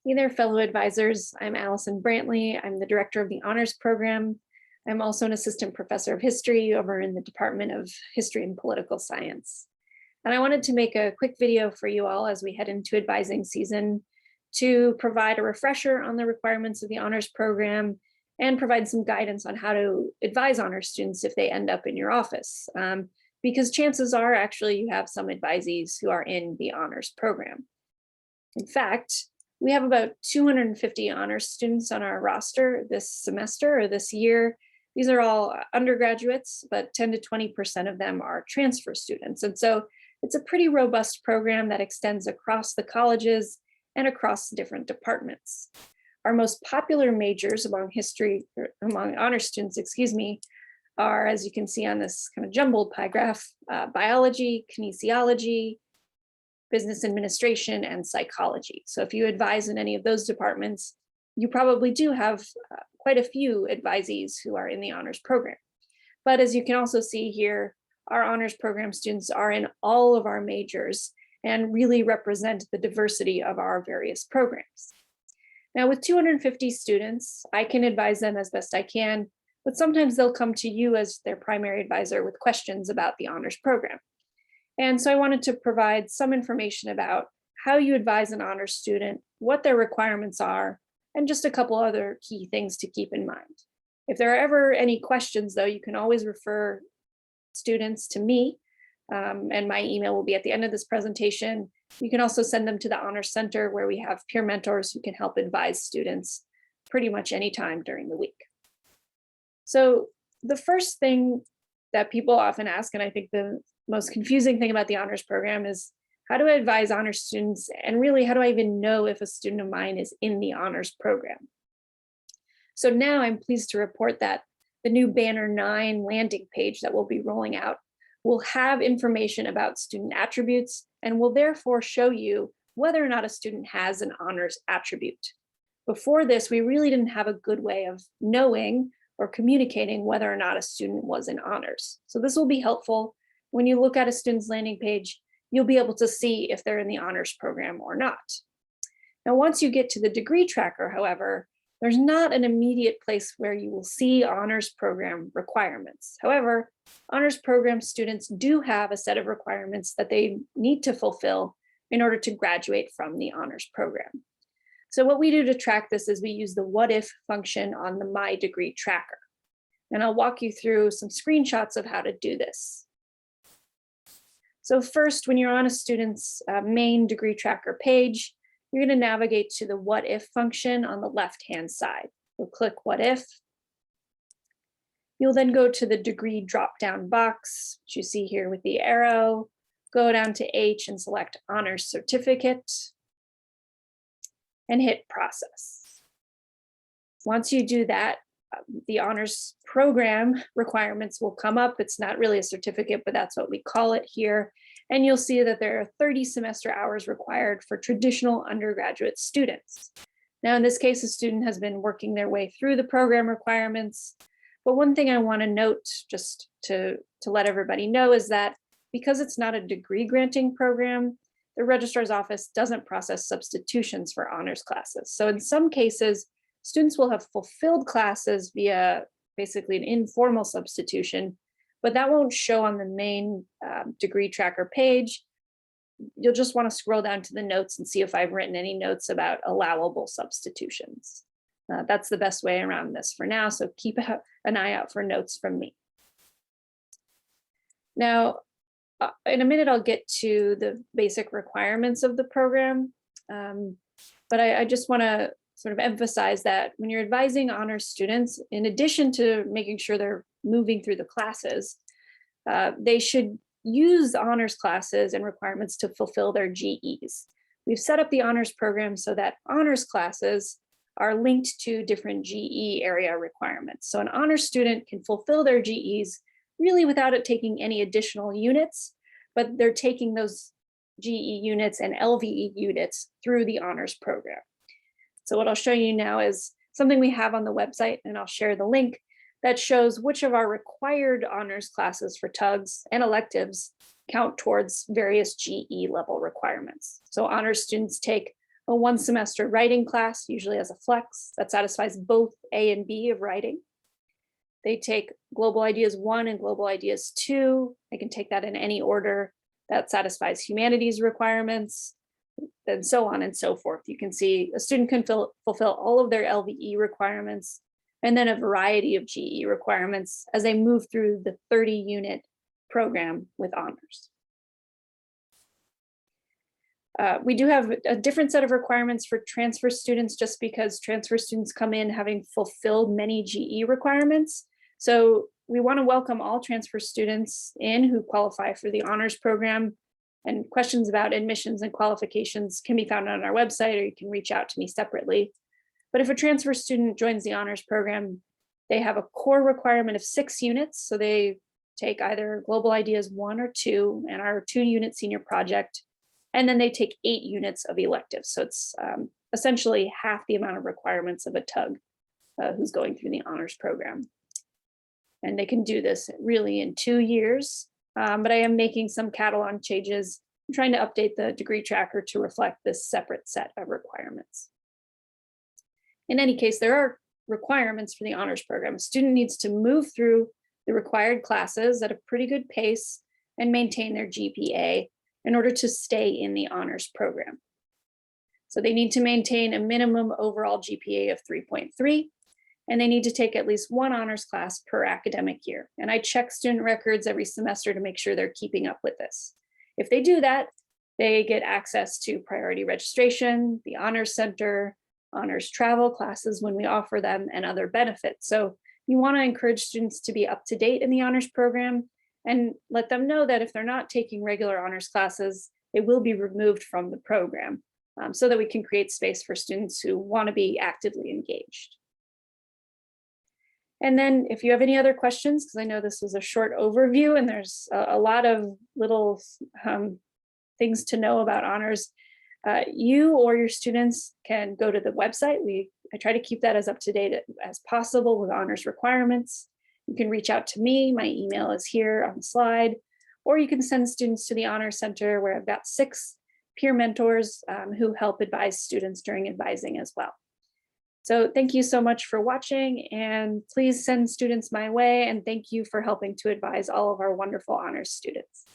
Hey there, fellow advisors. I'm Allyson Brantley. I'm the director of the honors program. I'm also an assistant professor of history over in the Department of History and Political Science. And I wanted to make a quick video for you all as we head into advising season to provide a refresher on the requirements of the honors program and provide some guidance on how to advise honors students if they end up in your office. Because chances are actually you have some advisees who are in the honors program. In fact, we have about 250 honors students on our roster this semester or this year. These are all undergraduates, but 10 to 20% of them are transfer students. And so it's a pretty robust program that extends across the colleges and across different departments. Our most popular majors among honors students, are, as you can see on this kind of jumbled pie graph, biology, kinesiology, business administration, and psychology. So if you advise in any of those departments, you probably do have quite a few advisees who are in the honors program. But as you can also see here, our honors program students are in all of our majors and really represent the diversity of our various programs. Now with 250 students, I can advise them as best I can, but sometimes they'll come to you as their primary advisor with questions about the honors program. And so I wanted to provide some information about how you advise an honors student, what their requirements are, and just a couple other key things to keep in mind. If there are ever any questions, though, you can always refer students to me, and my email will be at the end of this presentation. You can also send them to the Honors Center, where we have peer mentors who can help advise students pretty much anytime during the week. So the first thing that people often ask, and I think the most confusing thing about the honors program, is how do I advise honors students, and really how do I even know if a student of mine is in the honors program? So now I'm pleased to report that the new Banner 9 landing page that we'll be rolling out will have information about student attributes and will therefore show you whether or not a student has an honors attribute. Before this, we really didn't have a good way of knowing or communicating whether or not a student was in honors. So this will be helpful. When you look at a student's landing page, you'll be able to see if they're in the honors program or not. Now, once you get to the degree tracker, however, there's not an immediate place where you will see honors program requirements. However, honors program students do have a set of requirements that they need to fulfill in order to graduate from the honors program. So what we do to track this is we use the what if function on the My Degree Tracker. And I'll walk you through some screenshots of how to do this. So first, when you're on a student's main degree tracker page, you're going to navigate to the what if function on the left-hand side. You'll click what if. You'll then go to the degree drop-down box, which you see here with the arrow, go down to H and select honors certificate, and hit process. Once you do that, the honors program requirements will come up. It's not really a certificate, but that's what we call it here. And you'll see that there are 30 semester hours required for traditional undergraduate students. Now, in this case, a student has been working their way through the program requirements. But one thing I want to note, just to let everybody know, is that because it's not a degree granting program, the registrar's office doesn't process substitutions for honors classes. So in some cases, students will have fulfilled classes via basically an informal substitution, but that won't show on the main degree tracker page. You'll just want to scroll down to the notes and see if I've written any notes about allowable substitutions. That's the best way around this for now, so keep an eye out for notes from me. Now, in a minute, I'll get to the basic requirements of the program, but I just want to sort of emphasize that when you're advising honors students, in addition to making sure they're moving through the classes, they should use honors classes and requirements to fulfill their GEs. We've set up the honors program so that honors classes are linked to different GE area requirements. So an honors student can fulfill their GEs really without it taking any additional units, but they're taking those GE units and LVE units through the honors program. So what I'll show you now is something we have on the website, and I'll share the link that shows which of our required honors classes for TUGs and electives count towards various GE level requirements. So honors students take a 1-semester writing class, usually as a flex, that satisfies both A and B of writing. They take Global Ideas 1 and Global Ideas 2. They can take that in any order that satisfies humanities requirements, and so on and so forth. You can see a student can fulfill all of their LVE requirements and then a variety of GE requirements as they move through the 30-unit program with honors. We do have a different set of requirements for transfer students just because transfer students come in having fulfilled many GE requirements. So we want to welcome all transfer students in who qualify for the honors program, and questions about admissions and qualifications can be found on our website, or you can reach out to me separately. But if a transfer student joins the honors program, they have a core requirement of 6 units. So they take either Global Ideas 1 or 2 and our 2-unit senior project, and then they take 8 units of electives. So it's essentially half the amount of requirements of a TUG who's going through the honors program. And they can do this really in 2 years, but I am making some catalog changes. I'm trying to update the degree tracker to reflect this separate set of requirements. In any case, there are requirements for the honors program. A student needs to move through the required classes at a pretty good pace and maintain their GPA in order to stay in the honors program. So they need to maintain a minimum overall GPA of 3.3, and they need to take at least 1 honors class per academic year. And I check student records every semester to make sure they're keeping up with this. If they do that, they get access to priority registration, the honors center, honors travel classes when we offer them, and other benefits. So you want to encourage students to be up to date in the honors program and let them know that if they're not taking regular honors classes, they will be removed from the program, so that we can create space for students who want to be actively engaged. And then if you have any other questions, because I know this was a short overview and there's a lot of little things to know about honors, you or your students can go to the website. I try to keep that as up to date as possible with honors requirements. You can reach out to me. My email is here on the slide, or you can send students to the Honors Center, where I've got 6 peer mentors who help advise students during advising as well. So thank you so much for watching, and please send students my way, and thank you for helping to advise all of our wonderful honors students.